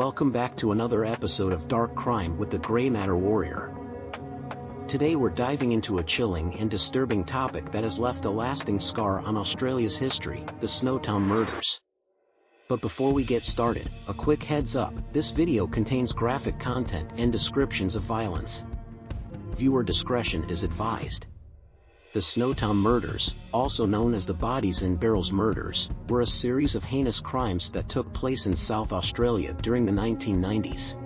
welcome back to another episode of Dark Crime with the Grey Matter Warrior. Today we're diving into a chilling and disturbing topic that has left a lasting scar on Australia's history, the Snowtown murders. But before we get started, a quick heads up, this video contains graphic content and descriptions of violence. Viewer discretion is advised. The Snowtown murders, also known as the Bodies in Barrels murders, were a series of heinous crimes that took place in South Australia during the 1990s.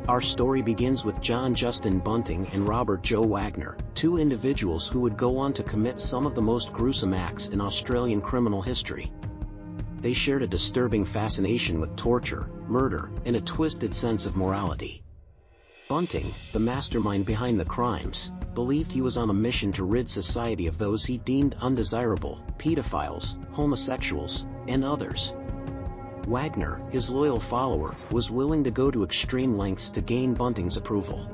Our story begins with John Bunting and Robert Joe Wagner, two individuals who would go on to commit some of the most gruesome acts in Australian criminal history. They shared a disturbing fascination with torture, murder, and a twisted sense of morality. Bunting, the mastermind behind the crimes, believed he was on a mission to rid society of those he deemed undesirable, pedophiles, homosexuals, and others. Wagner, his loyal follower, was willing to go to extreme lengths to gain Bunting's approval.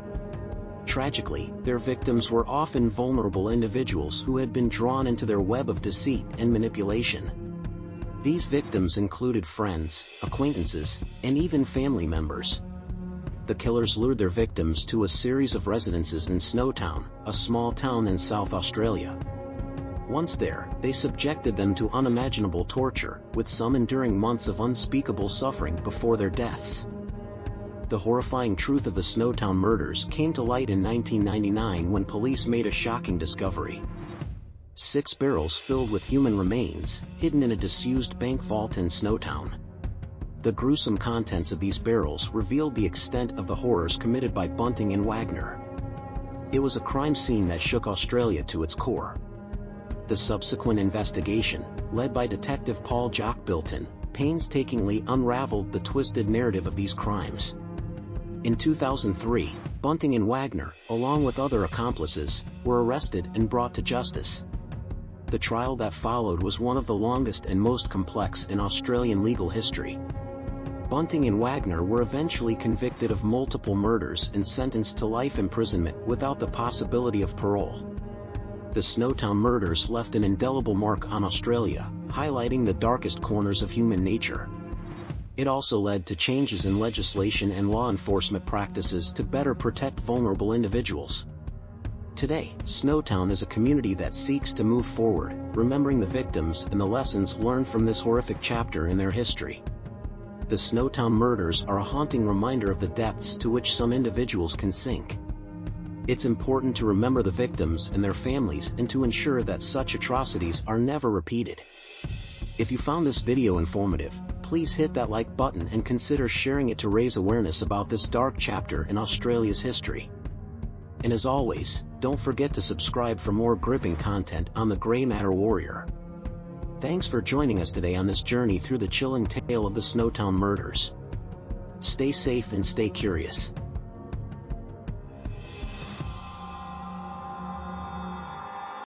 Tragically, their victims were often vulnerable individuals who had been drawn into their web of deceit and manipulation. These victims included friends, acquaintances, and even family members. The killers lured their victims to a series of residences in Snowtown, a small town in South Australia. Once there, they subjected them to unimaginable torture, with some enduring months of unspeakable suffering before their deaths. The horrifying truth of the Snowtown murders came to light in 1999 when police made a shocking discovery. 6 barrels filled with human remains, hidden in a disused bank vault in Snowtown. The gruesome contents of these barrels revealed the extent of the horrors committed by Bunting and Wagner. It was a crime scene that shook Australia to its core. The subsequent investigation, led by Detective Paul Jock Bilton, painstakingly unraveled the twisted narrative of these crimes. In 2003, Bunting and Wagner, along with other accomplices, were arrested and brought to justice. The trial that followed was one of the longest and most complex in Australian legal history. Bunting and Wagner were eventually convicted of multiple murders and sentenced to life imprisonment without the possibility of parole. The Snowtown murders left an indelible mark on Australia, highlighting the darkest corners of human nature. It also led to changes in legislation and law enforcement practices to better protect vulnerable individuals. Today, Snowtown is a community that seeks to move forward, remembering the victims and the lessons learned from this horrific chapter in their history. The Snowtown murders are a haunting reminder of the depths to which some individuals can sink. It's important to remember the victims and their families and to ensure that such atrocities are never repeated. If you found this video informative, please hit that like button and consider sharing it to raise awareness about this dark chapter in Australia's history. And as always, don't forget to subscribe for more gripping content on the Grey Matter Warrior. Thanks for joining us today on this journey through the chilling tale of the Snowtown murders. Stay safe and stay curious.